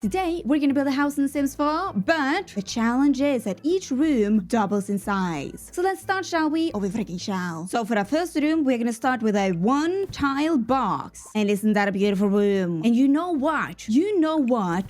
Today, we're gonna build a house in The Sims 4, but the challenge is that each room doubles in size. So let's start, shall we? Oh, we freaking shall. So for our first room, we're gonna start with a one-tile box. And isn't that a beautiful room? And you know what?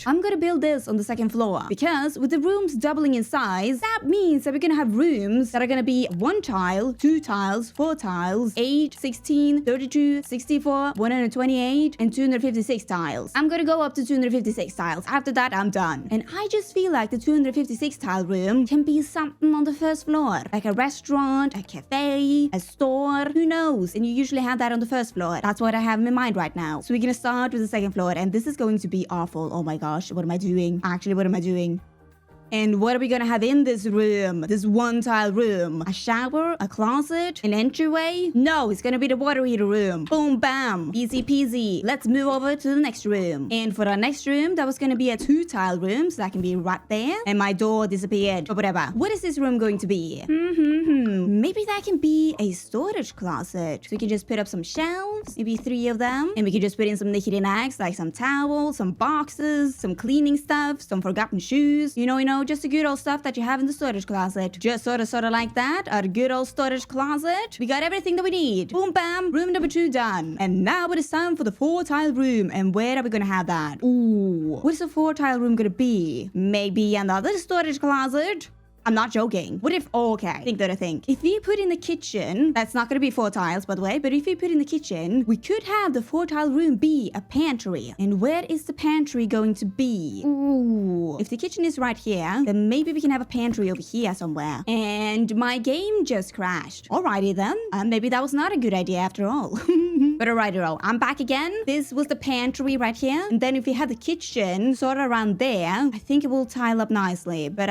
I'm gonna build this on the second floor. Because with the rooms doubling in size, that means that we're gonna have rooms that are gonna be 1 tile, 2 tiles, 4 tiles, 8, 16, 32, 64, 128, and 256 tiles. I'm gonna go up to 256 tiles. After that, I'm done. And I just feel like the 256 tile room can be something on the first floor. Like a restaurant, a cafe, a store, who knows? And you usually have that on the first floor. That's what I have in my mind right now. So we're gonna start with the second floor, and this is going to be awful. Oh my gosh, what am I doing? Actually, what am I doing? And what are we gonna have in this room? This one tile room? A shower? A closet? An entryway? No, it's gonna be the water heater room. Boom, bam. Easy peasy. Let's move over to the next room. And for our next room, that was gonna be a 2 tile room. So that can be right there. And my door disappeared. But whatever. What is this room going to be? Maybe that can be a storage closet. So we can just put up some shelves. Maybe 3 of them. And we can just put in some knick-knack, like some towels, some boxes, some cleaning stuff, some forgotten shoes. You know, just the good old stuff that you have in the storage closet. Just sort of like that. Our good old storage closet. We got everything that we need. Boom, bam. Room number 2 done. And now it is time for the 4 tile room. And where are we gonna have that? Ooh. What is the 4 tile room gonna be? Maybe another storage closet? I'm not joking. What if, okay, think. If we put in the kitchen, that's not gonna be 4 tiles, by the way, but if we put in the kitchen, we could have the 4 tile room be a pantry. And where is the pantry going to be? Ooh. If the kitchen is right here, then maybe we can have a pantry over here somewhere. And my game just crashed. Alrighty then. Maybe that was not a good idea after all. But alrighty, I'm back again. This was the pantry right here. And then if we had the kitchen sort of around there, I think it will tile up nicely. But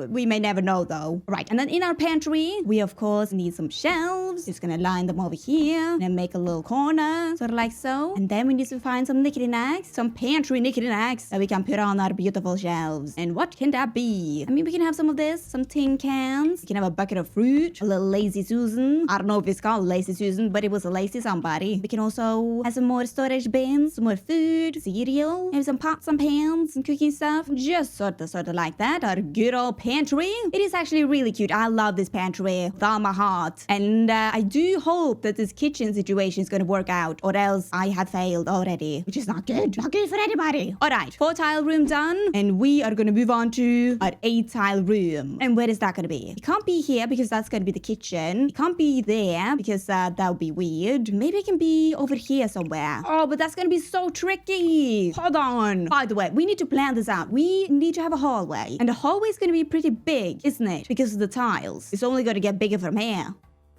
we may never know though. Right, and then in our pantry, we of course need some shelves. Just gonna line them over here and make a little corner, sort of like so. And then we need to find some knick-knacks, some pantry knick-knacks that we can put on our beautiful shelves. And what can that be? I mean, we can have some of this, some tin cans. We can have a bucket of fruit, a little Lazy Susan. I don't know if it's called Lazy Susan, but it was a lazy somebody. We can also have some more storage bins, some more food, cereal, maybe some pots and pans and cooking stuff. Just sort of like that. Our good old pantry. It is actually really cute. I love this pantry with all my heart. And I do hope that this kitchen situation is going to work out, or else I have failed already, which is not good. Not good for anybody. Alright, 4 tile room done. And we are going to move on to our 8 tile room. And where is that going to be? It can't be here because that's going to be the kitchen. It can't be there because that would be weird. Maybe it can be over here somewhere. Oh, but that's going to be so tricky. Hold on. By the way, we need to plan this out. We need to have a hallway. And the hallway is going to be pretty big, isn't it? Because of the tiles. It's only going to get bigger from here.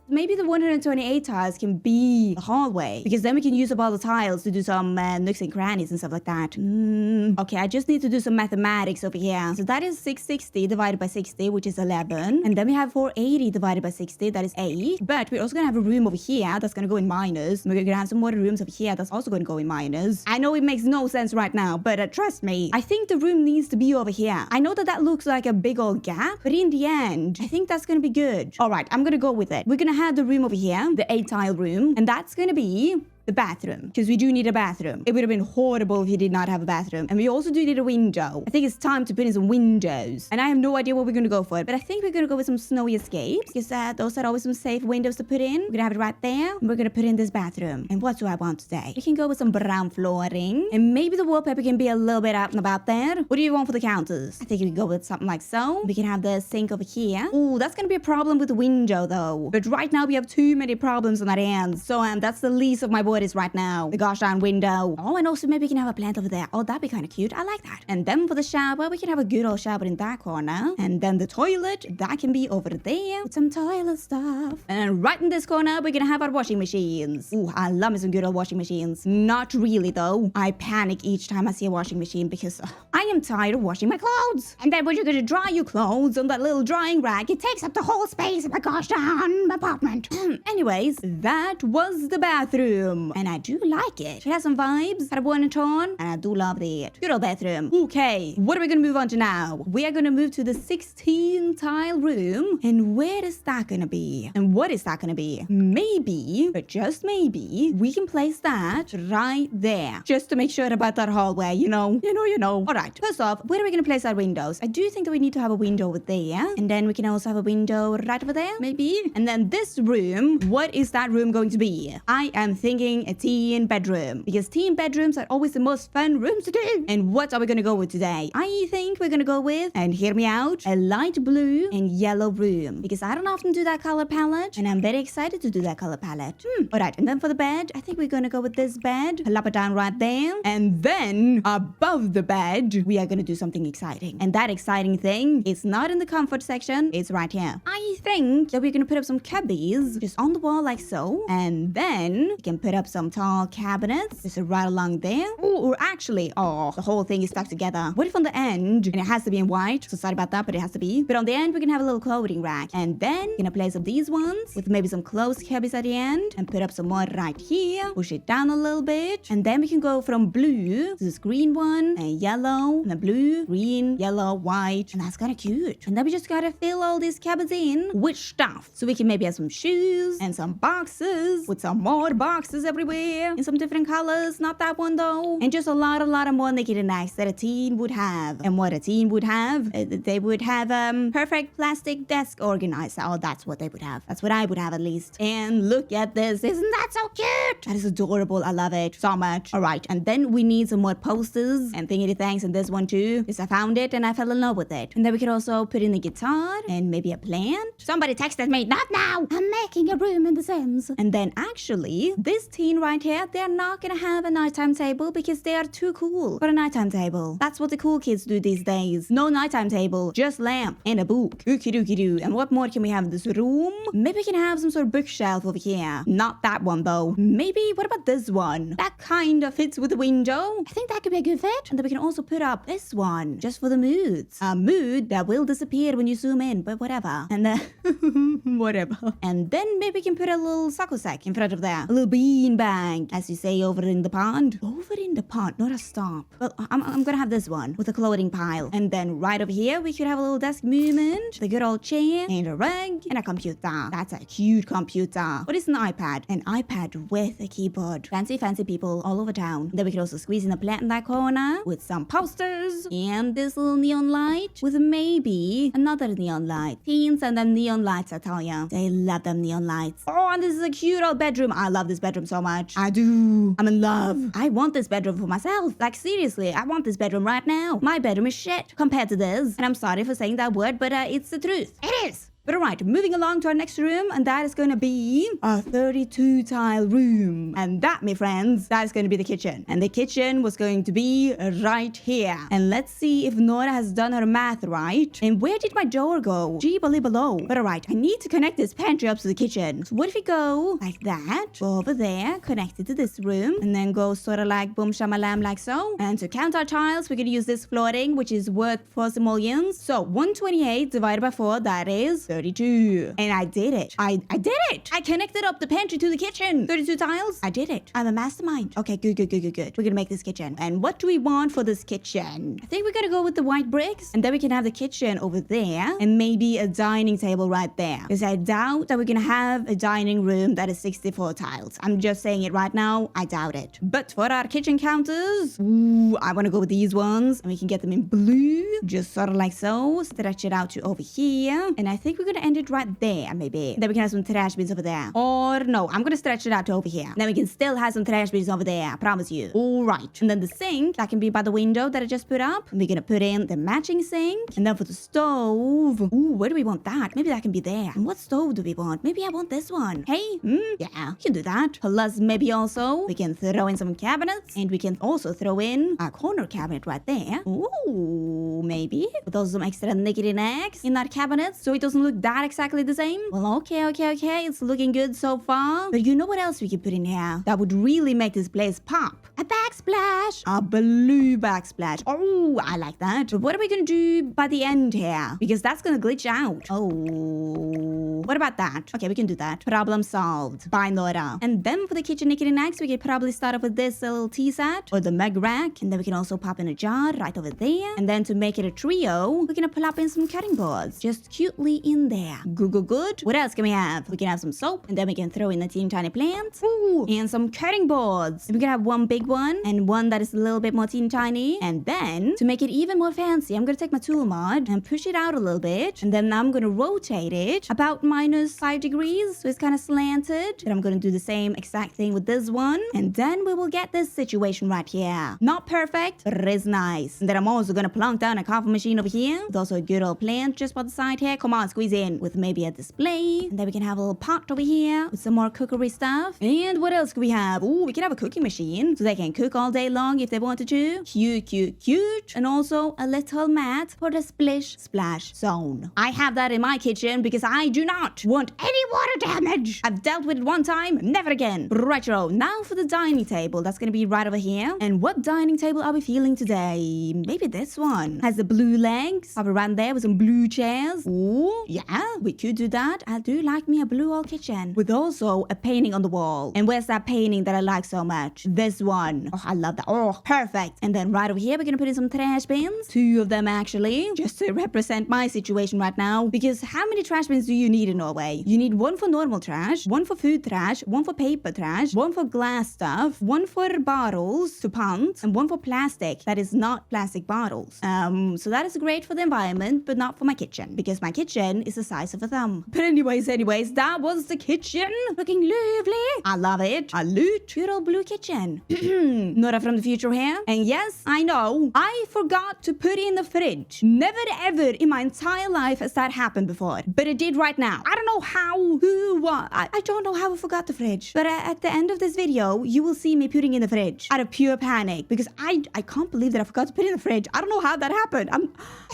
Maybe the 128 tiles can be the hallway, because then we can use up all the tiles to do some nooks and crannies and stuff like that. Okay, I just need to do some mathematics over here. So that is 660 divided by 60, which is 11. And then we have 480 divided by 60, that is 8. But we're also going to have a room over here that's going to go in minus. We're going to have some more rooms over here that's also going to go in minus. I know it makes no sense right now, but trust me, I think the room needs to be over here. I know that looks like a big old gap, but in the end, I think that's going to be good. All right, I'm going to go with it. We're going to have the room over here, the 8 tile room, and that's gonna be the bathroom, because we do need a bathroom. It would have been horrible if you did not have a bathroom. And we also do need a window. I think it's time to put in some windows. And I have no idea what we're going to go for, but I think we're going to go with some snowy escapes, because those are always some safe windows to put in. We're going to have it right there. And we're going to put in this bathroom. And what do I want today? We can go with some brown flooring. And maybe the wallpaper can be a little bit out and about there. What do you want for the counters? I think we can go with something like so. We can have the sink over here. Oh, that's going to be a problem with the window though. But right now we have too many problems on our hands. So that's the least of my worries right now. The gosh darn window. Oh, and also maybe we can have a plant over there. Oh, that'd be kind of cute. I like that. And then for the shower, we can have a good old shower in that corner. And then the toilet, that can be over there with some toilet stuff. And right in this corner, we're gonna have our washing machines. Ooh, I love me some good old washing machines. Not really though. I panic each time I see a washing machine because I am tired of washing my clothes. And then when you're gonna dry your clothes on that little drying rack, it takes up the whole space of my gosh darn apartment. Anyways, that was the bathroom. bedroom. And I do like it. It has some vibes, kind of one tone, and I do love that. Good old bathroom. Okay, what are we gonna move on to now? We are gonna move to the 16 tile room. And where is that gonna be? And what is that gonna be? Maybe, but just maybe, we can place that right there. Just to make sure about that hallway, you know. Alright, first off, where are we gonna place our windows? I do think that we need to have a window over there. And then we can also have a window right over there, maybe. And then this room, what is that room going to be? I am thinking a teen bedroom. Because teen bedrooms are always the most fun rooms to do. And what are we gonna go with today? I think we're gonna go with, and hear me out, a light blue and yellow room. Because I don't often do that color palette. And I'm very excited to do that color palette. Alright, and then for the bed, I think we're gonna go with this bed. Plop it down right there. And then above the bed, we are gonna do something exciting. And that exciting thing is not in the comfort section, it's right here. I think that we're gonna put up some cubbies just on the wall like so. And then we can put up some tall cabinets just right along there. Or actually, the whole thing is stuck together. What if on the end, and it has to be in white, so sorry about that, but it has to be. But on the end, we can have a little clothing rack. And then we're gonna place up these ones with maybe some closed cubbies at the end and put up some more right here. Push it down a little bit. And then we can go from blue to this green one and yellow and then blue, green, yellow, white. And that's kind of cute. And then we just gotta fill all these cabinets in with stuff. So we can maybe have some shoes and some boxes with some more boxes everywhere in some different colors. Not that one though. And just a lot of more knickety knacks that a teen would have. And what a teen would have, they would have perfect plastic desk organizer. Oh, that's what they would have. That's what I would have at least. And look at this. Isn't that so cute? That is adorable. I love it so much. All right. And then we need some more posters and thingy thanks in this one too. Because I found it and I fell in love with it. And then we could also put in a guitar and maybe a plant. Somebody texted me. Not now. I'm making a room in The Sims. And then actually, this teen right here, they're not gonna have a nighttime table because they are too cool for a nighttime table. That's what the cool kids do these days. No nighttime table, just lamp and a book. Ookie dookie doo. And what more can we have in this room? Maybe we can have some sort of bookshelf over here. Not that one though. Maybe, what about this one? That kind of fits with the window. I think that could be a good fit. And then we can also put up this one just for the moods. A mood that will disappear when you zoom in, but whatever. And then, whatever. And then maybe we can put a little soccer sack in front of there. A little bean bag, as you say, over in the pond. Over in the pond, not a stop. Well, I'm gonna have this one with a clothing pile. And then right over here, we could have a little desk movement, the good old chair, and a rug, and a computer. That's a cute computer. What is an iPad? An iPad with a keyboard. Fancy people all over town. Then we could also squeeze in a plant in that corner with some posters and this little neon light with maybe another neon light. Teens and them neon lights, I tell ya. They love them neon lights. Oh, and this is a cute old bedroom. I love this bedroom so much. I do. I'm in love. I want this bedroom for myself. Like seriously, I want this bedroom right now. My bedroom is shit compared to this. And I'm sorry for saying that word, but it's the truth. It is. But alright, moving along to our next room, and that is going to be a 32 tile room. And that, my friends, that is going to be the kitchen. And the kitchen was going to be right here. And let's see if Nora has done her math right. And where did my door go? Gee, below. But alright, I need to connect this pantry up to the kitchen. So what if we go like that, go over there, connect it to this room, and then go sort of like boom shamalam like so. And to count our tiles, we're going to use this flooring, which is worth 4 simoleons. So 128 divided by 4, that is 32. And I did it. I did it. I connected up the pantry to the kitchen. 32 tiles. I did it. I'm a mastermind. Okay, good. We're gonna make this kitchen. And what do we want for this kitchen? I think we're gonna go with the white bricks. And then we can have the kitchen over there. And maybe a dining table right there. Because I doubt that we're gonna have a dining room that is 64 tiles. I'm just saying it right now. I doubt it. But for our kitchen counters, ooh, I wanna go with these ones. And we can get them in blue. Just sort of like so. Stretch it out to over here. And I think we're gonna end it right there, maybe. Then we can have some trash bins over there. Or no, I'm gonna stretch it out to over here. Then we can still have some trash bins over there, I promise you. Alright. And then the sink, that can be by the window that I just put up. And we're gonna put in the matching sink. And then for the stove, ooh, where do we want that? Maybe that can be there. And what stove do we want? Maybe I want this one. Hey, yeah, we can do that. Plus, maybe also, we can throw in some cabinets. And we can also throw in a corner cabinet right there. Ooh, maybe. With also some extra knickety knacks in that cabinet so it doesn't look look that exactly the same? Well, okay. It's looking good so far. But you know what else we could put in here that would really make this place pop? A backsplash. A blue backsplash. Oh, I like that. But what are we going to do by the end here? Because that's going to glitch out. Oh, what about that? Okay, we can do that. Problem solved by Nora. And then for the kitchen knickety knacks, we could probably start off with this little tea set or the mug rack. And then we can also pop in a jar right over there. And then to make it a trio, we're going to plop in some cutting boards. Just cutely in there. Good. What else can we have? We can have some soap. And then we can throw in the teeny tiny plants. Ooh, and some cutting boards. And we can have one big one and one that is a little bit more teeny tiny. And then to make it even more fancy, I'm going to take my tool mod and push it out a little bit. And then I'm going to rotate it about -5 degrees. So it's kind of slanted. And I'm going to do the same exact thing with this one. And then we will get this situation right here. Not perfect, but it is nice. And then I'm also going to plunk down a coffee machine over here. With also a good old plant just by the side here. Come on, squeeze in. With maybe a display. And then we can have a little pot over here with some more cookery stuff. And what else can we have? Ooh, we can have a cooking machine. So they can cook all day long if they wanted to. Cute. And also a little mat for the splish splash zone. I have that in my kitchen because I do not want any water damage. I've dealt with it one time, never again. Righto, now for the dining table. That's gonna be right over here. And what dining table are we feeling today? Maybe this one. Has the blue legs. Up around there with some blue chairs. Ooh, yeah, we could do that. I do like me a blue old kitchen. With also a painting on the wall. And where's that painting that I like so much? This one. Oh, I love that. Oh, perfect. And then right over here, we're gonna put in some trash bins. 2 of them actually. Just to represent my situation right now. Because how many trash bins do you need in Norway? You need one for normal trash, one for food trash, one for paper trash, one for glass stuff, one for bottles to punt, and one for plastic that is not plastic bottles. So that is great for the environment, but not for my kitchen. Because my kitchen is the size of a thumb. But anyways, that was the kitchen. Looking lovely. I love it. A loot. Good old blue kitchen. Nora from the future here. And yes, I know. I forgot to put in the fridge. Never ever in my entire life has that happened before. But it did right now. I don't know how, who, what. I don't know how I forgot the fridge. But at the end of this video, you will see me putting in the fridge out of pure panic. Because I can't believe that I forgot to put in the fridge. I don't know how that happened.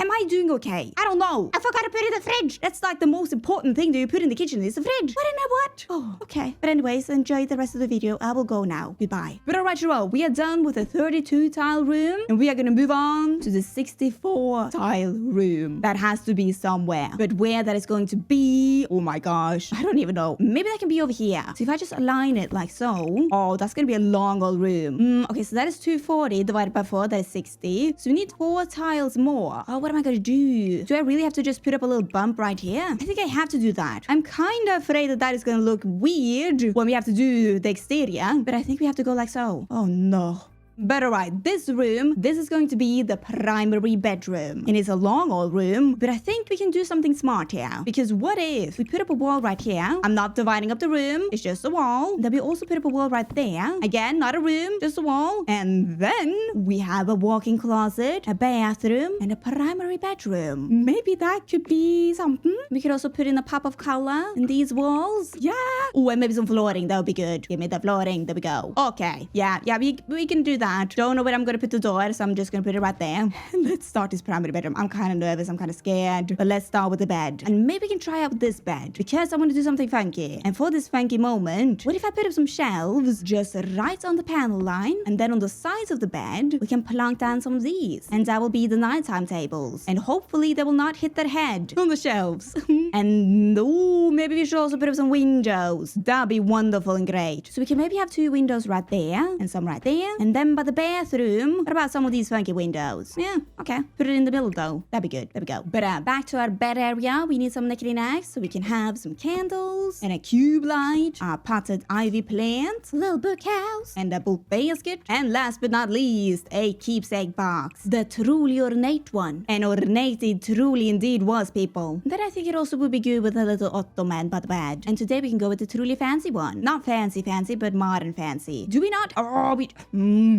Am I doing okay? I don't know. I forgot to put in the fridge. That's like the most important thing that you put in the kitchen is the fridge. What? Oh, okay. But anyways, enjoy the rest of the video. I will go now. Goodbye. But alright, we are done with the 32 tile room. And we are going to move on to the 64 tile room. That has to be somewhere. But where that is going to be, oh my gosh, I don't even know. Maybe that can be over here. So if I just align it like so, oh, that's going to be a long old room. Okay, so that is 240 divided by 4. That is 60. So we need 4 tiles more. Oh, what am I going to do? Do I really have to just put up a little bump right here? I think I have to do that. I'm kind of afraid that that is going to look weird when we have to do the exterior. But I think we have to go like so. Oh no. But alright, this room, this is going to be the primary bedroom. And it's a long old room, but I think we can do something smart here. Because what if we put up a wall right here? I'm not dividing up the room, it's just a wall. Then we also put up a wall right there. Again, not a room, just a wall. And then we have a walk-in closet, a bathroom, and a primary bedroom. Maybe that could be something. We could also put in a pop of color in these walls. Yeah. Oh, and maybe some flooring, that would be good. Give me the flooring, there we go. Okay, yeah, we can do that. Don't know where I'm going to put the door, so I'm just going to put it right there. Let's start this primary bedroom. I'm kind of nervous. I'm kind of scared. But let's start with the bed. And maybe we can try out this bed because I want to do something funky. And for this funky moment, what if I put up some shelves just right on the panel line? And then on the sides of the bed, we can plunk down some of these. And that will be the nighttime tables. And hopefully they will not hit their head on the shelves. And ooh, maybe we should also put up some windows. That'd be wonderful and great. So we can maybe have 2 windows right there and some right there. And then by the bathroom, what about some of these funky windows? Yeah, okay. Put it in the middle though. That'd be good. There we go. But back to our bed area, we need some knickety knacks so we can have some candles and a cube light, a potted ivy plant, a little book house, and a book basket. And last but not least, a keepsake box. The truly ornate one. And ornate it truly indeed was, people. But I think it also would be good with a little ottoman by the bed. And today we can go with the truly fancy one. Not fancy, but modern fancy. Do we not? Oh, we...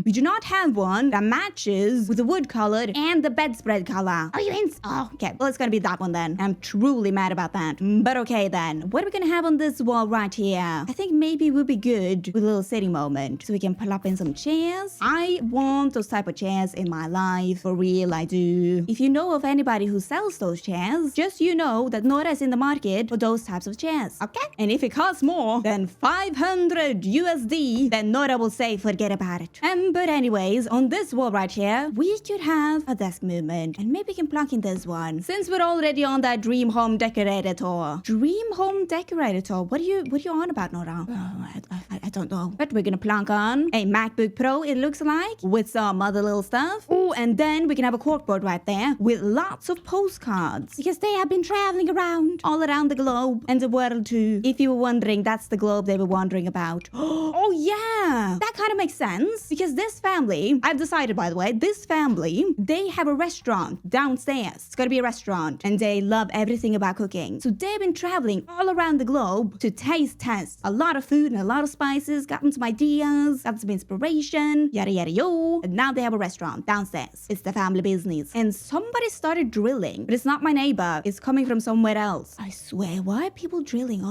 We do not have one that matches with the wood color and the bedspread color. Are you in? Oh, okay. Well, it's gonna be that one then. I'm truly mad about that. But okay then. What are we gonna have on this wall right here? I think maybe it would be good with a little sitting moment. So we can pull up in some chairs. I want those type of chairs in my life. For real, I do. If you know of anybody who sells those chairs, just you know that Nora is in the market for those types of chairs. Okay? And if it costs more than 500 USD, then Nora will say forget about it. But anyways, on this wall right here, we could have a desk movement. And maybe we can plug in this one. Since we're already on that dream home decorator tour. Dream home decorator tour? What are you on about, Nora? I don't know. But we're gonna plunk on a MacBook Pro, it looks like, with some other little stuff. Oh, and then we can have a corkboard right there with lots of postcards. Because they have been traveling around all around the globe and the world too. If you were wondering, that's the globe they were wondering about. Oh yeah, that kind of makes sense. Because this family, I've decided by the way, this family, they have a restaurant downstairs. It's gonna be a restaurant and they love everything about cooking. So they've been traveling all around the globe to taste test a lot of food and a lot of spices, gotten some ideas, gotten some inspiration, yada yada yo. And now they have a restaurant downstairs. It's the family business. And somebody started drilling, but it's not my neighbor. It's coming from somewhere else. I swear, why are people drilling?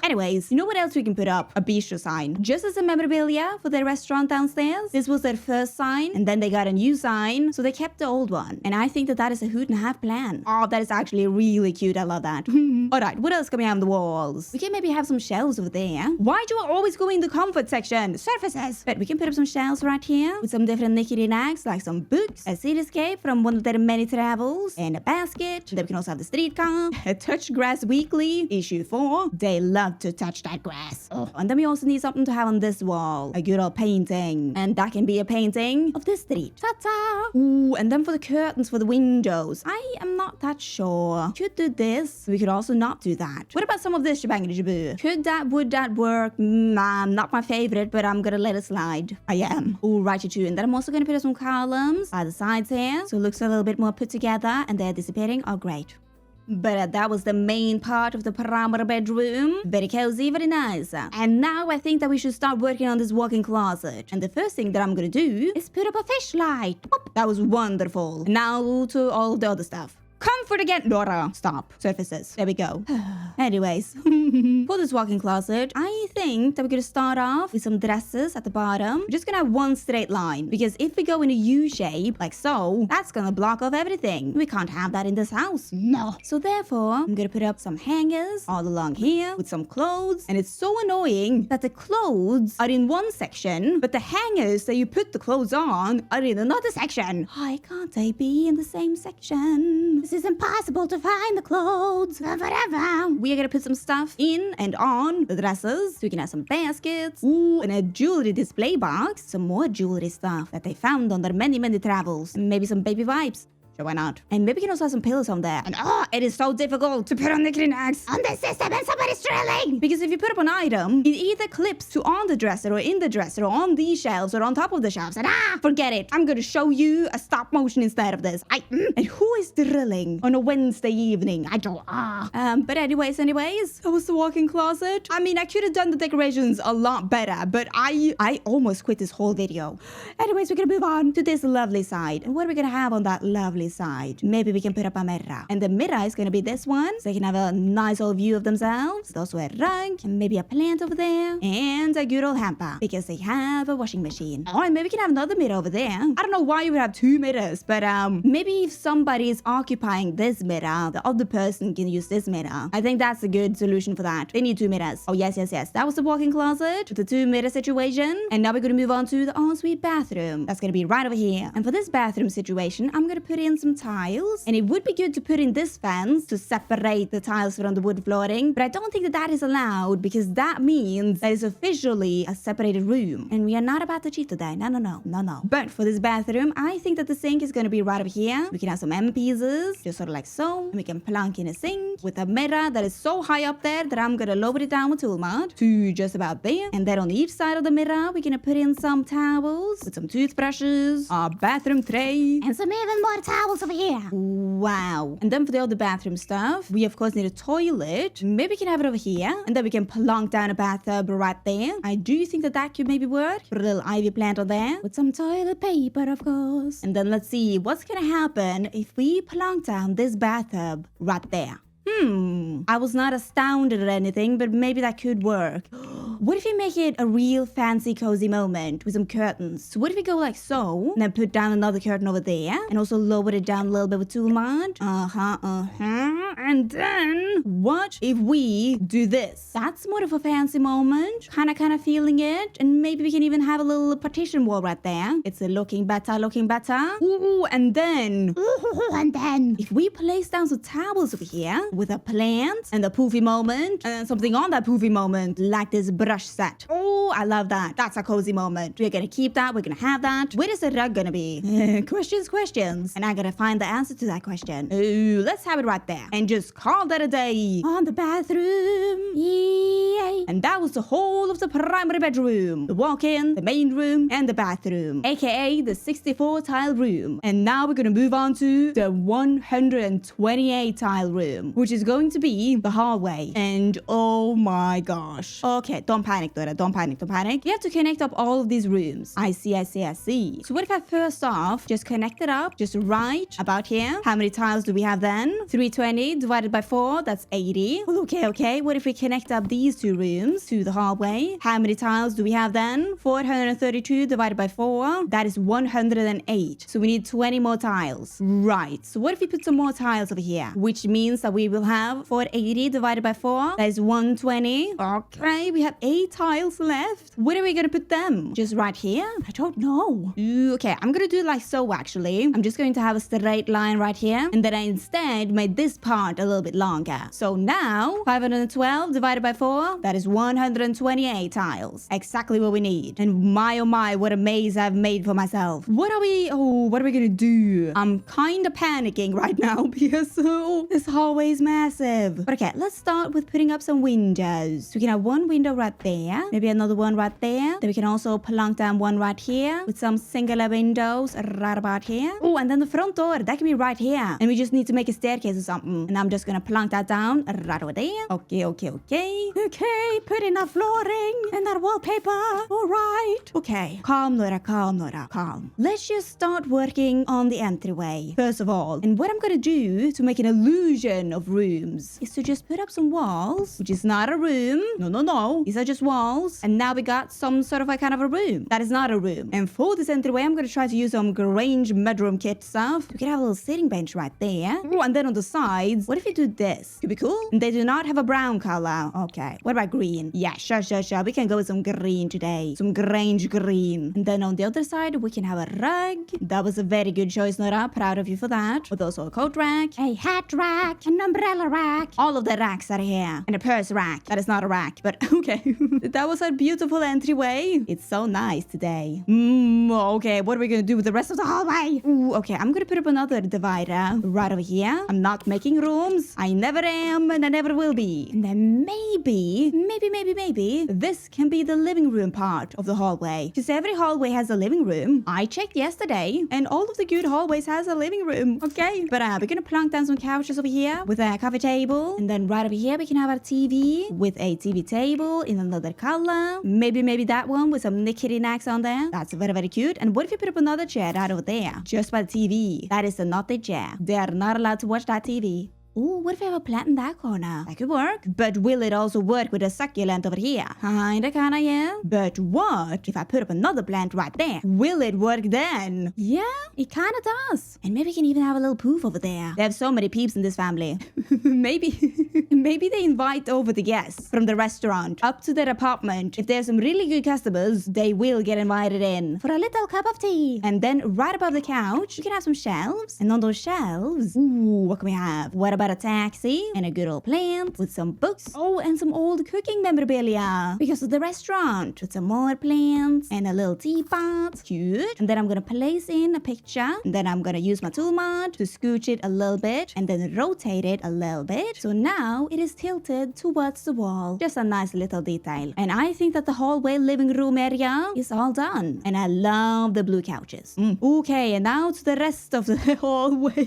Anyways, you know what else we can put up? A bistro sign. Just as a memorabilia for their restaurant downstairs. This was their first sign, and then they got a new sign, so they kept the old one. And I think that is a hoot and a half plan. Oh, that is actually really cute. I love that. Alright, what else can we have on the walls? We can maybe have some shelves over there. Why do I always go in the comfort section? Surfaces! But we can put up some shelves right here with some different knickety-knacks, like some books, a cityscape from one of their many travels, and a basket. Then we can also have the streetcar, a Touch Grass Weekly, issue 4. They love to touch that grass. Oh. And then we also need something to have on this wall. A good old painting. And that can be a painting of the street. Ta-ta! Ooh, and then for the curtains for the windows. I am not that sure. Could do this. We could also not do that. What about some of this shebang-a-jaboo? Would that work? Not my favorite, but I'm gonna let it slide. I am. Ooh, righty too. And then I'm also gonna put up some columns by the sides here. So it looks a little bit more put together and they're disappearing. Oh, great. But that was the main part of the perimeter bedroom. Very cozy, very nice. And now I think that we should start working on this walk-in closet. And the first thing that I'm gonna do is put up a fish light. Whoop, that was wonderful. Now to all the other stuff. Comfort again. Nora, stop. Surfaces. There we go. Anyways, for this walk-in closet, I think that we're gonna start off with some dresses at the bottom. We're just gonna have one straight line because if we go in a U shape, like so, that's gonna block off everything. We can't have that in this house. No. So therefore, I'm gonna put up some hangers all along here with some clothes. And it's so annoying that the clothes are in one section, but the hangers that you put the clothes on are in another section. Why can't they be in the same section? This is impossible to find the clothes. Whatever. We are gonna put some stuff in and on the dresses. So we can have some baskets. Ooh, and a jewelry display box. Some more jewelry stuff that they found on their many, many travels. And maybe some baby wipes. Sure, why not? And maybe we can also have some pillows on there. And it is so difficult to put on the knickknacks on the system and somebody's drilling. Because if you put up an item, it either clips to on the dresser or in the dresser or on these shelves or on top of the shelves. And forget it. I'm gonna show you a stop motion instead of this. And who is drilling on a Wednesday evening? I don't. But anyways, that was the walk-in closet. I mean, I could have done the decorations a lot better, but I almost quit this whole video. Anyways, we're gonna move on to this lovely side. And what are we gonna have on that lovely side? Maybe we can put up a mirror. And the mirror is gonna be this one, so they can have a nice old view of themselves. There's also a rug, and maybe a plant over there, and a good old hamper, because they have a washing machine. Oh, and maybe we can have another mirror over there. I don't know why you would have two mirrors, but maybe if somebody is occupying this mirror, the other person can use this mirror. I think that's a good solution for that. They need two mirrors. Oh, yes. That was the walk-in closet, the two mirror situation. And now we're gonna move on to the ensuite bathroom. That's gonna be right over here. And for this bathroom situation, I'm gonna put in some tiles. And it would be good to put in this fence to separate the tiles from the wood flooring. But I don't think that is allowed because that means that is officially a separated room. And we are not about to cheat today. No. But for this bathroom, I think that the sink is gonna be right over here. We can have some M pieces, just sort of like so. And we can plunk in a sink with a mirror that is so high up there that I'm gonna lower it down with tool mod to just about there. And then on each side of the mirror, we're gonna put in some towels with some toothbrushes, a bathroom tray, and some even more towels. towels over here. Wow. And then for the other bathroom stuff, we of course need a toilet. Maybe we can have it over here. And then we can plonk down a bathtub right there. I do think that that could maybe work. Put a little ivy plant on there. With some toilet paper, of course. And then let's see what's gonna happen if we plonk down this bathtub right there. I was not astounded or anything, but maybe that could work. What if we make it a real fancy cozy moment with some curtains? So what if we go like so, and then put down another curtain over there, and also lower it down a little bit with tool mod? And then, what if we do this? That's more of a fancy moment. Kinda feeling it. And maybe we can even have a little partition wall right there. It's looking better. Ooh, and then, if we place down some towels over here, with a plant and a poofy moment and then something on that poofy moment like this brush set. Oh, I love that. That's a cozy moment. We're gonna keep that. We're gonna have that. Where is the rug gonna be? Questions. And I gotta find the answer to that question. Oh, let's have it right there. And just call that a day. On the bathroom. Yay. And that was the whole of the primary bedroom. The walk-in, the main room, and the bathroom. AKA the 64 tile room. And now we're gonna move on to the 128 tile room, which is going to be the hallway. And oh my gosh. Okay, don't panic, Nora. Don't panic. You have to connect up all of these rooms. I see. So what if I first off just connect it up, just right about here? How many tiles do we have then? 320 divided by 4, that's 80. Okay. What if we connect up these two rooms to the hallway? How many tiles do we have then? 432 divided by 4, that is 108. So we need 20 more tiles. Right. So what if we put some more tiles over here? Which means that we will have 480 divided by 4, that is 120. Okay, we have 8 tiles left. Where are we gonna put them? Just right here? I don't know. Ooh, okay, I'm gonna do it like so actually. I'm just going to have a straight line right here, and then I instead made this part a little bit longer. So now 512 divided by 4, that is 128 tiles. Exactly what we need. And my oh my, what a maze I've made for myself. What are we gonna do? I'm kinda panicking right now because this hallway is massive. But okay, let's start with putting up some windows. So we can have one window right there, maybe another one right there. Then we can also plonk down one right here with some singular windows right about here. Oh, and then the front door, that can be right here. And we just need to make a staircase or something. And I'm just gonna plonk that down right over there. Okay. Okay, put in that flooring and that wallpaper. All right. Okay, calm, Nora, calm. Let's just start working on the entryway, first of all. And what I'm gonna do to make an illusion of rooms is to just put up some walls, which is not a room. No. These are just walls. And now we got some sort of a kind of a room. That is not a room. And for this entryway, I'm gonna try to use some Granges Mudroom Kit stuff. We can have a little sitting bench right there. Oh, and then on the sides, what if we do this? Could be cool. And they do not have a brown color. Okay. What about green? Yeah, sure. We can go with some green today. Some Grange green. And then on the other side, we can have a rug. That was a very good choice, Nora. Proud of you for that. With also a coat rack, a hat rack, an umbrella rack. All of the racks are here. And a purse rack. That is not a rack, but okay. That was a beautiful entryway. It's so nice today. Okay, what are we gonna do with the rest of the hallway? Ooh, okay, I'm gonna put up another divider right over here. I'm not making rooms. I never am, and I never will be. And then maybe, this can be the living room part of the hallway. Because every hallway has a living room. I checked yesterday, and all of the good hallways has a living room. Okay, but we're gonna plonk down some couches over here with a coffee table. And then right over here, we can have our TV with a TV table in another color. Maybe that one with some knickety knacks on there. That's very cute. And what if you put up another chair right over there, just by the TV? That is not the chair. They are not allowed to watch that TV. Ooh, what if I have a plant in that corner? That could work. But will it also work with a succulent over here? Kinda, yeah. But what if I put up another plant right there? Will it work then? Yeah, it kinda does. And maybe we can even have a little poof over there. They have so many peeps in this family. Maybe they invite over the guests from the restaurant up to their apartment. If there's some really good customers, they will get invited in for a little cup of tea. And then right above the couch, you can have some shelves. And on those shelves, ooh, what can we have? What about about a taxi and a good old plant with some books? Oh, and some old cooking memorabilia because of the restaurant with some more plants and a little teapot. Cute. And then I'm gonna place in a picture, and then I'm gonna use my tool mod to scooch it a little bit and then rotate it a little bit. So now it is tilted towards the wall. Just a nice little detail. And I think that the hallway living room area is all done. And I love the blue couches. Okay, and now to the rest of the hallway.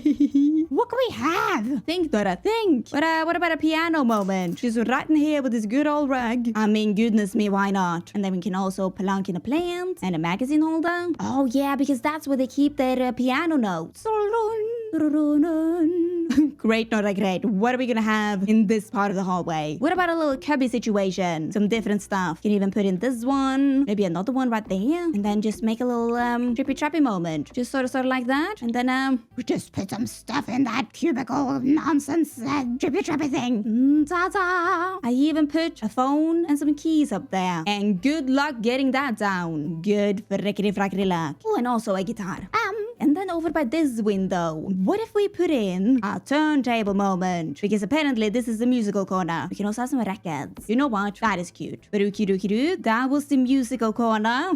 What can we have? Think, Nora, think. What about a piano moment? Just right in here with this good old rug. I mean, goodness me, why not? And then we can also plunk in a plant and a magazine holder. Oh yeah, because that's where they keep their piano notes. Great, Nora, great. What are we gonna have in this part of the hallway? What about a little cubby situation? Some different stuff. You can even put in this one, maybe another one right there, and then just make a little trippy trappy moment. Just sort of like that, and then we just put some stuff in that cubicle nonsense trippy trappy thing. Ta-da! I even put a phone and some keys up there, and good luck getting that down. Good frickety frackety luck. Oh, and also a guitar. And then over by this window, what if we put in a turntable moment? Because apparently this is the musical corner. We can also have some records. You know what? That is cute. That was the musical corner.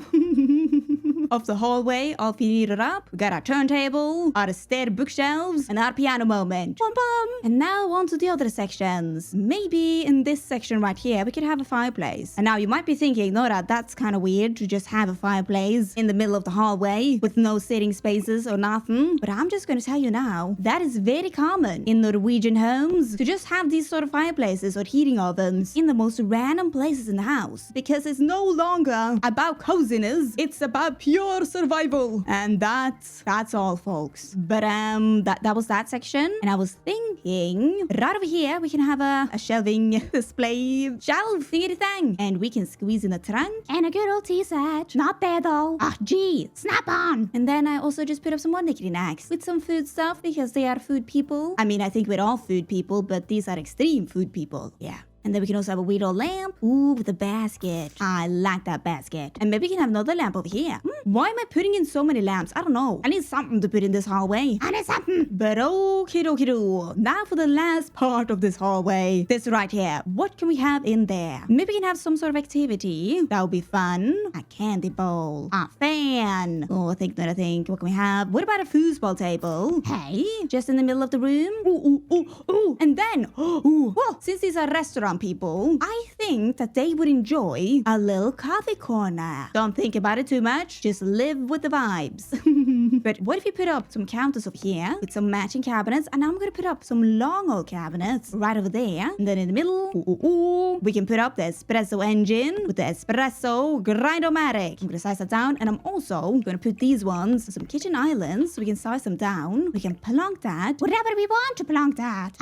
Of the hallway, all fitted up. We got our turntable, our stair bookshelves, and our piano moment. Bum bum. And now on to the other sections. Maybe in this section right here, we could have a fireplace. And now you might be thinking, Nora, that's kind of weird to just have a fireplace in the middle of the hallway with no sitting spaces or nothing. But I'm just going to tell you now, that is very common in Norwegian homes to just have these sort of fireplaces or heating ovens in the most random places in the house. Because it's no longer about coziness, it's about pure survival. And that's all, folks. But that was that section. And I was thinking right over here we can have a shelving display shelf thingy thing, and we can squeeze in a trunk and a good old tea set. Not there though. Ah, gee, snap on. And then I also just put up some more knickknacks with some food stuff because they are food people. I mean, I think we're all food people, but these are extreme food people. Yeah. And then we can also have a weird old lamp. Ooh, with a basket. I like that basket. And maybe we can have another lamp over here. Why am I putting in so many lamps? I don't know. I need something to put in this hallway. I need something. But okie dokie doo. Now for the last part of this hallway. This right here. What can we have in there? Maybe we can have some sort of activity. That would be fun. A candy bowl. A fan. Oh, I think. What can we have? What about a foosball table? Hey, just in the middle of the room. Ooh. And then, well, since these are restaurant people, I think that they would enjoy a little coffee corner. Don't think about it too much, just live with the vibes. But what if we put up some counters over here with some matching cabinets, and I'm gonna put up some long old cabinets right over there, and then in the middle, we can put up the espresso engine with the espresso grind-o-matic. I'm gonna size that down, and I'm also gonna put these ones, some kitchen islands, so we can size them down. We can plonk that wherever we want to plonk that.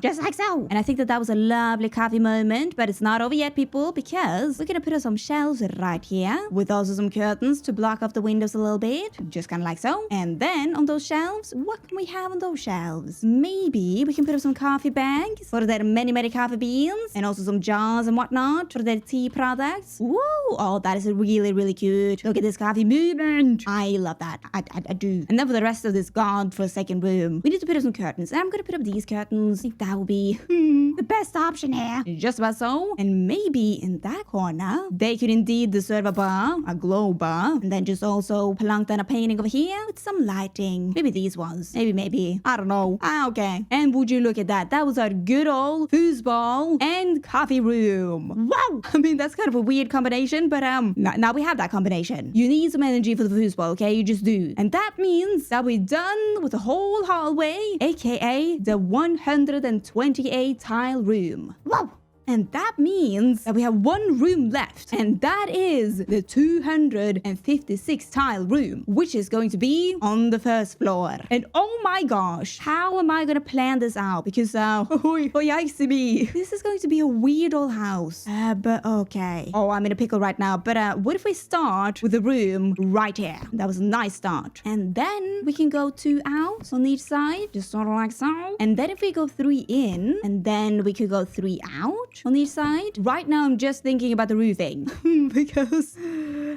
Just like so. And I think that was a lovely coffee moment, but it's not over yet, people, because we're gonna put up some shelves right here with also some curtains to block off the windows a little bit, just kind of like so. And then on those shelves, what can we have on those shelves? Maybe we can put up some coffee bags for their many coffee beans, and also some jars and whatnot for their tea products. Woo! Oh, that is really cute. Look at this coffee movement. I love that. I do. And then for the rest of this godforsaken room, we need to put up some curtains, and I'm gonna put up these curtains. I think that will be the best option here. Just about so. And maybe in that corner, they could indeed deserve a bar, a glow bar, and then just also plunk down a painting over here with some lighting. Maybe these ones. Maybe. I don't know. Okay. And would you look at that? That was our good old foosball and coffee room. Wow! I mean, that's kind of a weird combination, but now we have that combination. You need some energy for the foosball, okay? You just do. And that means that we're done with the whole hallway, aka the 128 tile room. Wow! And that means that we have one room left, and that is the 256 tile room, which is going to be on the first floor. And oh my gosh, how am I gonna plan this out? Because yikes me, this is going to be a weird old house. But okay. Oh, I'm in a pickle right now. But what if we start with the room right here? That was a nice start. And then we can go 2 out on each side, just sort of like so. And then if we go 3 in, and then we could go 3 out. on each side. Right now, I'm just thinking about the roofing because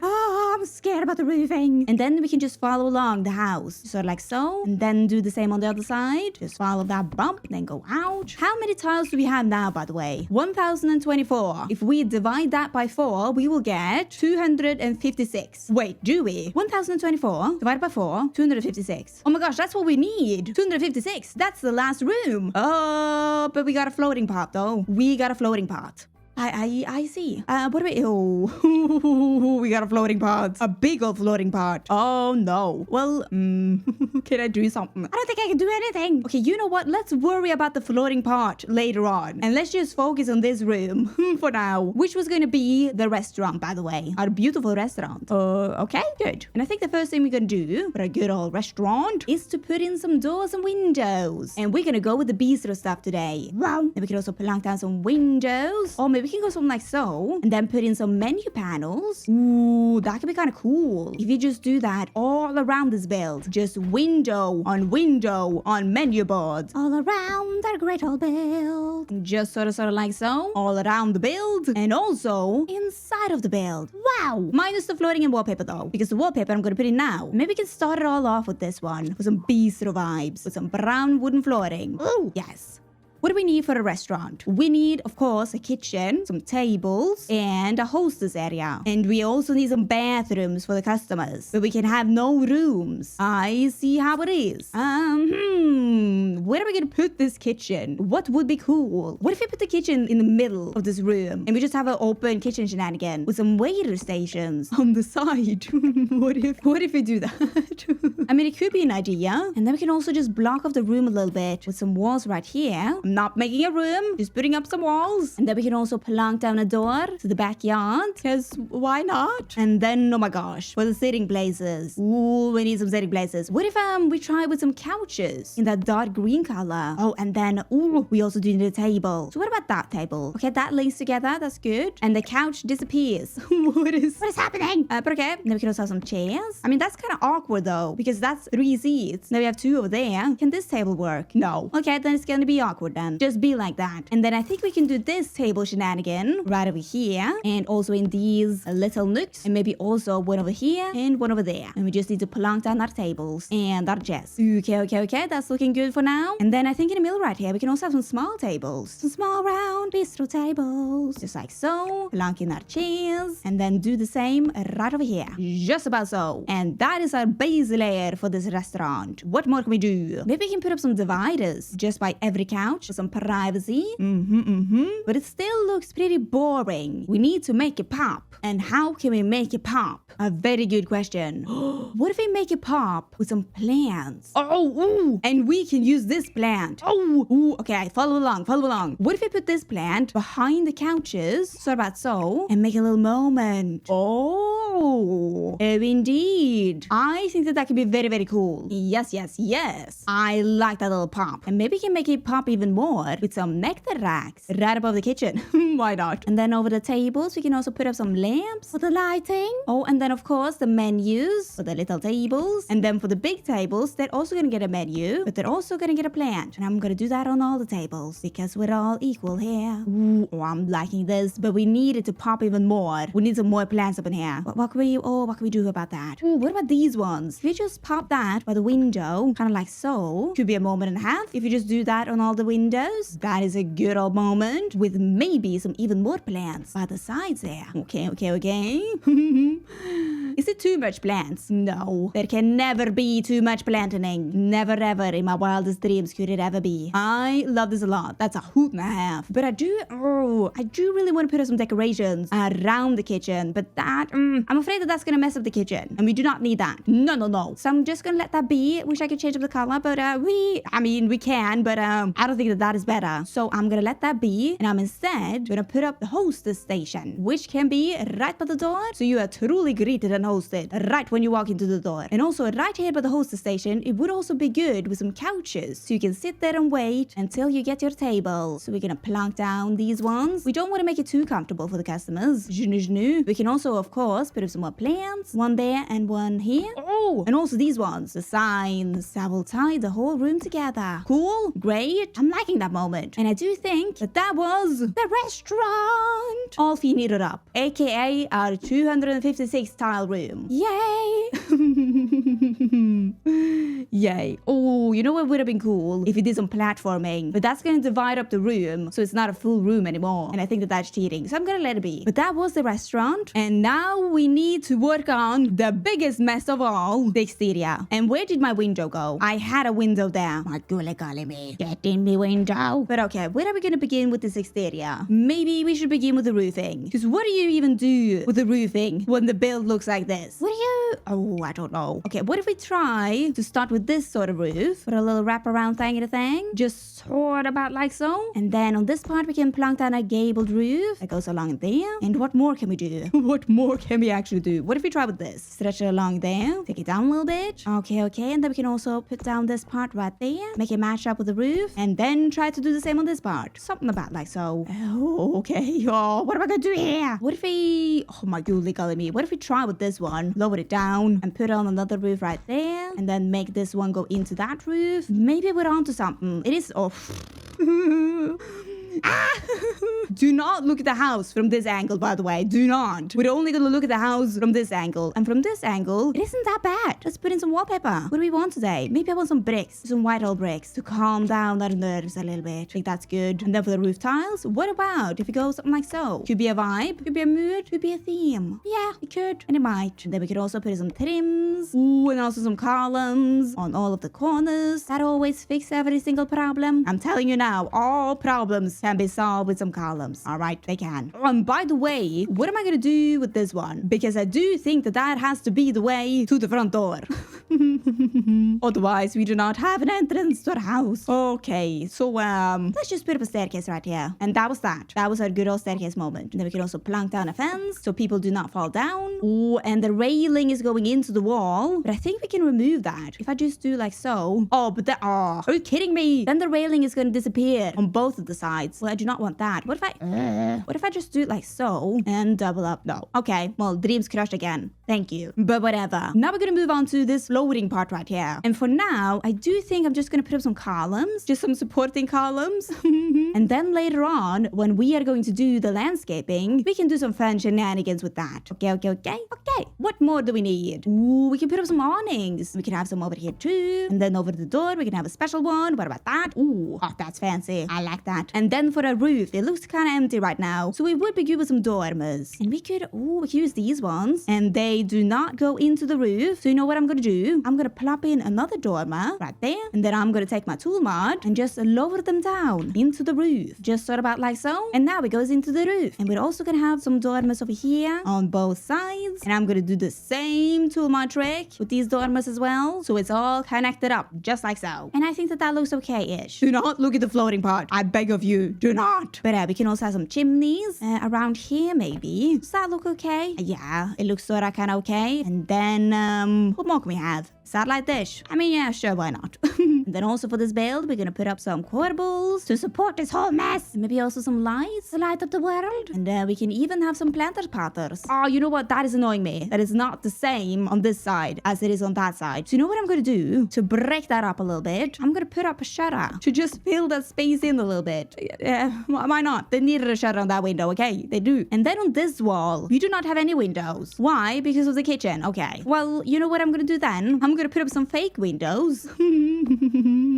I'm scared about the roofing. And then we can just follow along the house, sort of like so, and then do the same on the other side. Just follow that bump, then go out. How many tiles do we have now, by the way? 1024. If we divide that by 4, we will get 256. Wait, do we? 1024 divided by 4, 256. Oh my gosh, that's what we need. 256. That's the last room. Oh, but we got a floating pot though. We got a floating pot. I see. What do we... Oh, we got a floating pot. A big old floating pot. Oh, no. Well, can I do something? I don't think I can do anything. Okay, you know what? Let's worry about the floating pot later on. And let's just focus on this room for now, which was going to be the restaurant, by the way. Our beautiful restaurant. Okay, good. And I think the first thing we're going to do for a good old restaurant is to put in some doors and windows. And we're going to go with the bistro stuff today. Wow. And we can also plunk down some windows. Or maybe we can go something like so, and then put in some menu panels. Ooh, that could be kind of cool. If you just do that all around this build, just window on menu boards. All around our great old build. Just sort of like so, all around the build, and also inside of the build. Wow! Minus the floating and wallpaper though, because the wallpaper I'm going to put in now. Maybe we can start it all off with this one, with some bistro vibes, with some brown wooden flooring. Ooh, yes. What do we need for a restaurant? We need, of course, a kitchen, some tables, and a hostess area. And we also need some bathrooms for the customers, but we can have no rooms. I see how it is. Where are we gonna put this kitchen? What would be cool? What if we put the kitchen in the middle of this room and we just have an open kitchen shenanigan with some waiter stations on the side? What if we do that? I mean, it could be an idea. And then we can also just block off the room a little bit with some walls right here. Not making a room, just putting up some walls. And then we can also plunk down a door to the backyard, because why not? And then, oh my gosh, for the sitting places. Ooh, we need some sitting places. What if we try with some couches in that dark green color? Oh, and then, ooh, we also do need a table. So what about that table? Okay, that lays together, that's good. And the couch disappears. What is happening? But okay, then we can also have some chairs. I mean, that's kind of awkward though, because that's 3 seats. Now we have 2 over there. Can this table work? No. Okay, then it's gonna be awkward then. Just be like that. And then I think we can do this table shenanigan right over here, and also in these little nooks, and maybe also one over here and one over there. And we just need to plunk down our tables and our chairs. Okay, that's looking good for now. And then I think in the middle right here we can also have some small tables, some small round bistro tables, just like so. Plunk in our chairs, and then do the same right over here, just about so. And that is our base layer for this restaurant. What more can we do? Maybe we can put up some dividers just by every couch for some privacy. But it still looks pretty boring. We need to make it pop. And how can we make it pop? A very good question. What if we make it pop with some plants? And we can use this plant. Okay, follow along. What if we put this plant behind the couches, sort of about so, and make a little moment? Oh, indeed. I think that could be very, very cool. Yes. I like that little pop. And maybe we can make it pop even more with some nectar racks right above the kitchen. Why not? And then over the tables, we can also put up some lamps for the lighting. Oh, and then of course the menus for the little tables. And then for the big tables, they're also gonna get a menu, but they're also gonna get a plant. And I'm gonna do that on all the tables because we're all equal here. Ooh, I'm liking this, but we need it to pop even more. We need some more plants up in here. What can we do about that? Ooh, what about these ones? If you just pop that by the window, kind of like so, could be a moment and a half. If you just do that on all the windows, that is a good old moment with maybe some even more plants by the sides there. Okay. Is it too much plants? No. There can never be too much planting. Never ever in my wildest dreams could it ever be. I love this a lot. That's a hoot and a half. But I do really want to put up some decorations around the kitchen. But that, I'm afraid that that's going to mess up the kitchen. And we do not need that. No. So I'm just going to let that be. Wish I could change up the color. But we can. But I don't think that is better. So I'm going to let that be. And I'm instead going to put up the hostess station, which can be right by the door. So you are truly greeted and hosted right when you walk into the door. And also right here by the hostess station, it would also be good with some couches so you can sit there and wait until you get your table. So we're gonna plunk down these ones. We don't want to make it too comfortable for the customers. We can also, of course, put up some more plants. One there and one here. Oh, and also these ones, the signs. That will tie the whole room together. Cool, great. I'm liking that moment. And I do think that was the restaurant. All fee needed up, aka our 256 tile room. Yay! Yay. Oh, you know what would have been cool? If we did some platforming. But that's going to divide up the room, so it's not a full room anymore. And I think that's cheating, so I'm gonna let it be. But that was the restaurant. And now we need to work on the biggest mess of all, the exterior. And where did my window go? I had a window there. My golly me. Get in the window. But okay, where are we gonna begin with this exterior? Maybe we should begin with the roofing. Because what do you even do with the roofing when the build looks like this? What do you... Oh, I don't know. Okay, what if we try to start with this sort of roof? Put a little wraparound thing. Just sort about like so. And then on this part, we can plunk down a gabled roof that goes along there. And what more can we do? What more can we actually do? What if we try with this? Stretch it along there. Take it down a little bit. Okay. And then we can also put down this part right there. Make it match up with the roof. And then try to do the same on this part. Something about like so. Oh, okay. Oh, what am I gonna do here? What if we... Oh my golly me. What if we try with this one? Lower it down and put on another roof right there. And then make this one go into that roof. Maybe we're onto something. It is... Oh. Do not look at the house from this angle, by the way. Do not. We're only going to look at the house from this angle. And from this angle, it isn't that bad. Let's put in some wallpaper. What do we want today? Maybe I want some bricks. Some white old bricks to calm down our nerves a little bit. I think that's good. And then for the roof tiles, what about if we go something like so? Could be a vibe. Could be a mood. Could be a theme. Yeah, it could. And it might. And then we could also put in some trims. Ooh, and also some columns on all of the corners. That always fix every single problem. I'm telling you now, all problems can be solved with some columns. All right, they can. By the way, what am I gonna do with this one? Because I do think that has to be the way to the front door. Otherwise, we do not have an entrance to our house. Okay, so let's just put up a staircase right here. And that was that. That was our good old staircase moment. And then we can also plunk down a fence so people do not fall down. Oh, and the railing is going into the wall. But I think we can remove that. If I just do like so. Oh, but are you kidding me? Then the railing is gonna disappear on both of the sides. Well, I do not want that. What if I just do it like so and double up? No. Okay, well, dreams crushed again. Thank you. But whatever. Now we're gonna move on to this floating part right here. And for now, I do think I'm just gonna put up some columns, just some supporting columns. And then later on, when we are going to do the landscaping, we can do some fun shenanigans with that. Okay. What more do we need? Ooh, we can put up some awnings. We can have some over here too. And then over the door, we can have a special one. What about that? Ooh, oh, that's fancy. I like that. And then for a roof, it looks kind of empty right now. So we would be good with some dormers. And we could use these ones. And they do not go into the roof. So you know what I'm going to do? I'm going to plop in another dormer right there. And then I'm going to take my tool mod and just lower them down into the roof. Just sort of about like so. And now it goes into the roof. And we're also going to have some dormers over here on both sides. And I'm going to do the same tool mod trick with these dormers as well. So it's all connected up just like so. And I think that looks okay-ish. Do not look at the floating part. I beg of you. Do not. But we can also have some chimneys around here maybe. Does that look okay? Yeah, it looks sort of kind of okay. And then, what more can we have? Satellite dish. I mean, yeah, sure, why not? And then also for this build, we're gonna put up some corbels to support this whole mess. And maybe also some lights to light up the world. And we can even have some planters potters. Oh, you know what? That is annoying me. That is not the same on this side as it is on that side. So you know what I'm gonna do? To break that up a little bit, I'm gonna put up a shutter to just fill that space in a little bit. Why not? They needed a shutter on that window, okay? They do. And then on this wall, we do not have any windows. Why? Because of the kitchen. Okay. Well, you know what I'm gonna do then? I'm gonna put up some fake windows.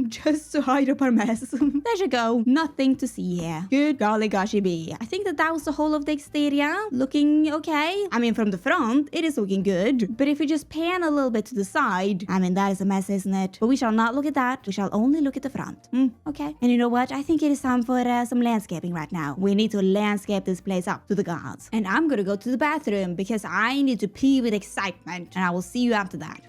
Just to hide up our mess. There you go. Nothing to see here. Good golly goshy me. I think that was the whole of the exterior. Looking okay. I mean, from the front, it is looking good. But if we just pan a little bit to the side, I mean, that is a mess, isn't it? But we shall not look at that. We shall only look at the front. Okay. And you know what? I think it is time for some landscaping right now. We need to landscape this place up to the gods. And I'm gonna go to the bathroom because I need to pee with excitement. And I will see you after that.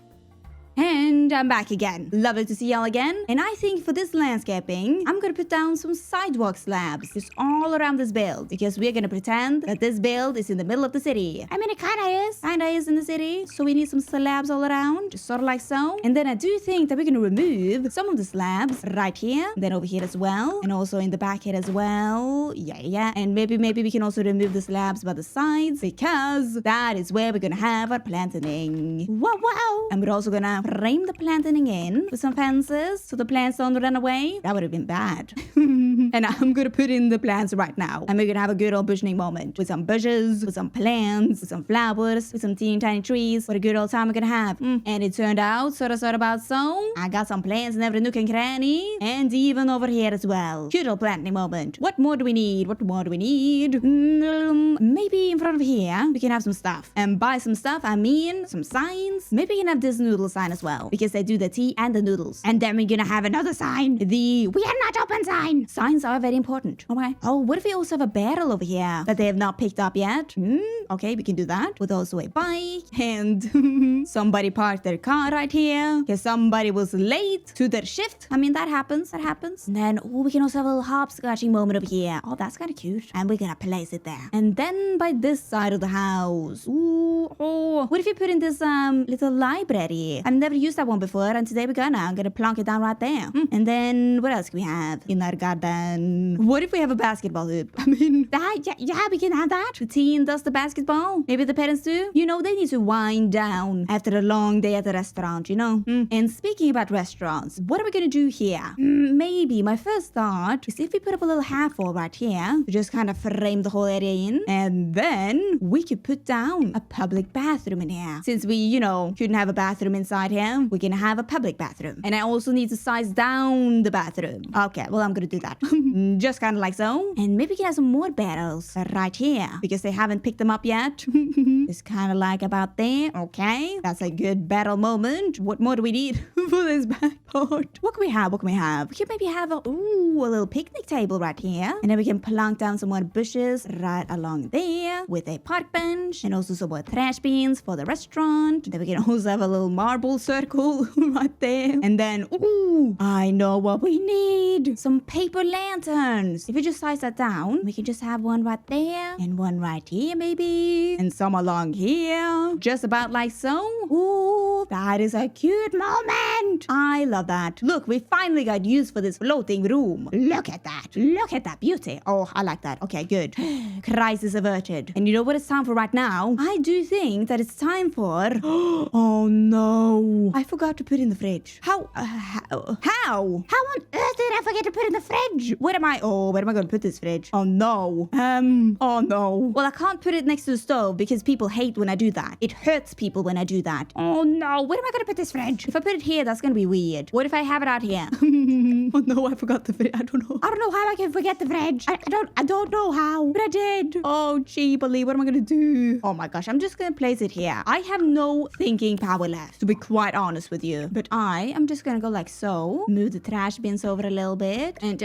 And I'm back again. Lovely to see y'all again. And I think for this landscaping, I'm gonna put down some sidewalk slabs just all around this build because we're gonna pretend that this build is in the middle of the city. I mean, it kinda is in the city. So we need some slabs all around, just sort of like so. And then I do think that we're gonna remove some of the slabs right here, then over here as well, and also in the back here as well. Yeah. And maybe we can also remove the slabs by the sides because that is where we're gonna have our planting. Wow. And we're also gonna frame the planting in with some fences so the plants don't run away. That would have been bad. And I'm gonna put in the plants right now. And we're gonna have a good old bushing moment with some bushes, with some plants, with some flowers, with some teeny tiny trees. What a good old time we're gonna have. And it turned out sort of about so. I got some plants in every nook and cranny, and even over here as well. Good old planting moment. What more do we need? Maybe in front of here we can have some stuff. And by some stuff I mean some signs. Maybe we can have this noodle sign as well because they do the tea and the noodles. And then we're gonna have another sign, the "We are not open" sign. Signs are very important. Okay. Oh, what if we also have a barrel over here that they have not picked up yet? Okay, we can do that with also a bike. And somebody parked their car right here because somebody was late to their shift. I mean, that happens. And then we can also have a little hopscotching moment over here. Oh, that's kind of cute. And we're gonna place it there. And then by this side of the house, what if you put in this little library? I've never used that one before, and today I'm gonna plonk it down right there. And then what else can we have in our garden? What if we have a basketball hoop? I mean, yeah, we can have that. The teen does the basketball. Maybe the parents do. You know, they need to wind down after a long day at the restaurant, you know? And speaking about restaurants, what are we gonna do here? Maybe my first thought is if we put up a little half wall right here to just kind of frame the whole area in, and then we could put down a public bathroom in here. Since we, couldn't have a bathroom inside here, we're gonna have a public bathroom. And I also need to size down the bathroom. Okay, well, I'm gonna do that. Just kind of like so. And maybe we can have some more barrels right here because they haven't picked them up yet. It's kind of like about there. Okay, that's a good barrel moment. What more do we need for this back part? What can we have? We can maybe have a little picnic table right here. And then we can plonk down some more bushes right along there with a park bench and also some more trash bins for the restaurant. Then we can also have a little marble circle right there. And then, I know what we need. Some paper lanterns. If we just size that down, we can just have one right there and one right here maybe. And some along here. Just about like so. Ooh, that is a cute moment. I love that. Look, we finally got use for this floating room. Look at that. Look at that beauty. Oh, I like that. Okay, good. Crisis averted. And you know what it's time for right now? I do think that it's time for... Oh no. I forgot to put in the fridge. How on earth did I forget to put in the fridge? Where am I going to put this fridge? Oh no. Oh no. Well, I can't put it next to the stove because people hate when I do that. It hurts people when I do that. Oh no. Where am I going to put this fridge? If I put it here, that's going to be weird. What if I have it out here? Oh no, I forgot the fridge. I don't know how I can forget the fridge. I don't know how, but I did. Oh, gee, Billy, what am I going to do? Oh my gosh, I'm just going to place it here. I have no thinking power left, to be quite honest with you. But I am just going to go like so. Move the trash bins over a little bit. And,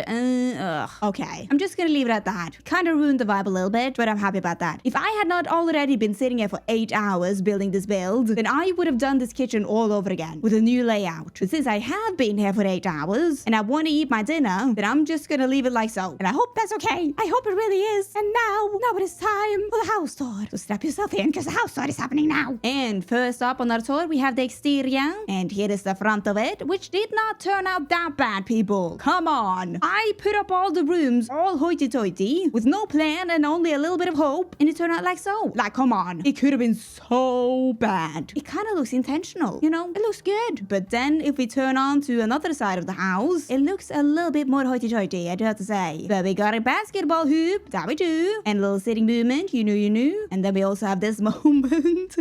okay. I'm just going to leave it at that. Kind of ruined the vibe a little bit, but I'm happy about that. If I had not already been sitting here for 8 hours building this build, then I would have done this kitchen all over again with a new layout. But since I have been here for 8 hours and I want to eat my dinner, then I'm just going to leave it like so. And I hope that's okay. I hope it really is. And now it is time for the house tour. So strap yourself in because the house tour is happening now. And first up on our tour, we have the exterior. And here is the front of it, which did not turn out that bad, people. Come on. I put up all the rooms all hoity-toity with no plan and only a little bit of hope. And it turned out like so. Like, come on. It could have been so bad. It kind of looks intentional. You know, it looks good. But then if we turn on to another side of the house, it looks a little bit more hoity-toity, I do have to say. But we got a basketball hoop. That we do. And a little sitting movement. You knew. And then we also have this moment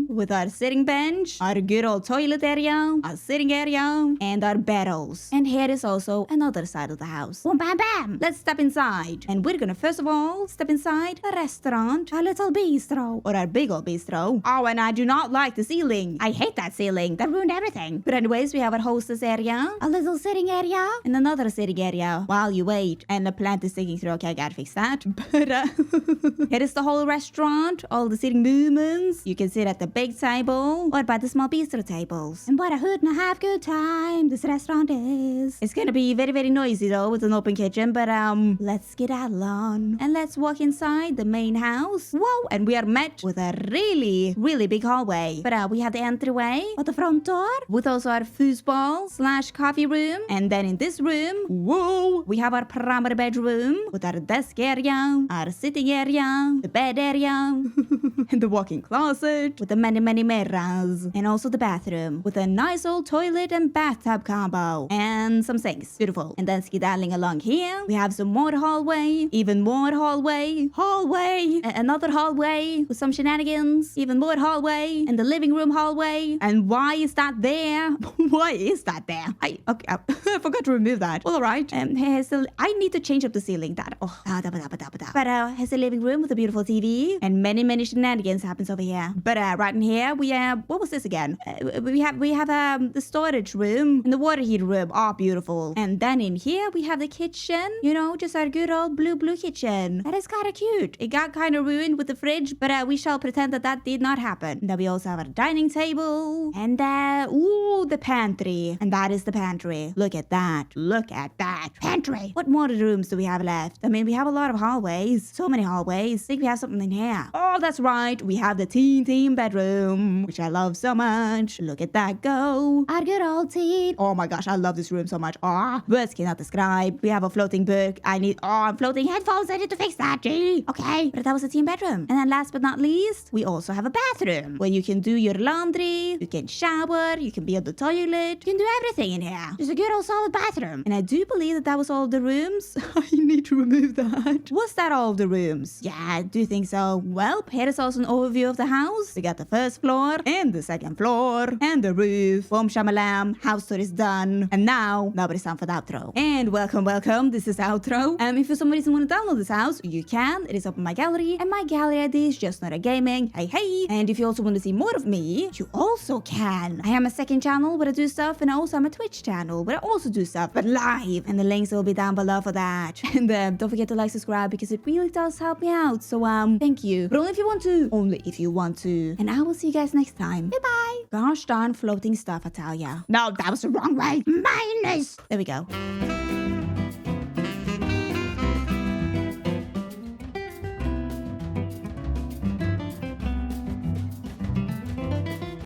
with our sitting bench, our good old toilet area, our sitting area, and our barrels. And here is also another side of the house. Boom, bam, bam. Let's step inside. And we're gonna first of all step inside a restaurant, a little bistro, or a big old bistro. Oh, and I do not like the ceiling. I hate that ceiling. That ruined everything. But anyways, we have our hostess area, a little sitting area, and another sitting area while you wait. And the plant is sticking through. Okay, I gotta fix that. But here is the whole restaurant, all the sitting movements. You can sit at the big table or by the small bistro tables. And what a hoot and a half good time this restaurant is. It's gonna be very, very noisy though with an open kitchen, but let's get on and let's walk inside the main house. Whoa, and we are met with a really, really big hallway. But we have the entryway or the front door with also our foosball/coffee room. And then in this room, whoa, we have our primary bedroom with our desk area, our sitting area, the bed area, and the walk-in closet with the many, many mirrors. And also the bathroom with a nice old toilet and bathtub combo and some sinks. Beautiful. And then skedaddling along here, we have some more hallway, even more hallway, another hallway with some shenanigans, even more hallway, and the living room hallway. And why is that there? Why is that there? I forgot to remove that. Well, all right. I need to change up the ceiling. But has a living room with a beautiful TV and many, many shenanigans happens over here. But right in here, we have, what was this again? We have the storage room and the water heater room. Oh, beautiful. And then in here, we have the kitchen, you know, just our good old blue kitchen. That is kind of cute. It got kind of ruined with the fridge, but we shall pretend that did not happen. Then we also have our dining table and the pantry. And that is the pantry. Look at that. Look at that. Pantry. What more rooms do we have left? I mean, we have a lot of hallways. So many hallways. I think we have something in here. Oh, that's right. We have the teen bedroom, which I love so much. Look at that go. Our good old teen. Oh my gosh, I love this room so much. Words cannot describe. We have a floating book. I'm floating headphones. I need to fix that, gee. Okay, but that was a teen bedroom. And then last but not least, we also have a bathroom where you can do your laundry, you can shower, you can be on the toilet, you can do everything in here. Just a good old solid bathroom. And I do believe that was all of the rooms. I need to remove that. Was that all of the rooms? Yeah, I do think so. Well, here is also an overview of the house. We got the first floor and the second floor and the roof. Boom shamalam, house tour is done. And now it's time for the outro. And welcome. This is the outro. If for some reason you want to download this house, you can. It is up in my gallery, and my gallery ID is JustNoraGaming. Hey. And if you also want to see more of me, you also can. I have a second channel where I do stuff, and I also have a Twitch channel where I also do stuff, but live. And the links will be down below for that. And don't forget to like, subscribe, because it really does help me out. So thank you. But only if you want to. Only if you want to. And I will see you guys next time. Bye. Gosh darn floating stuff, I tell ya. No, that was the wrong way. Minus. There we go.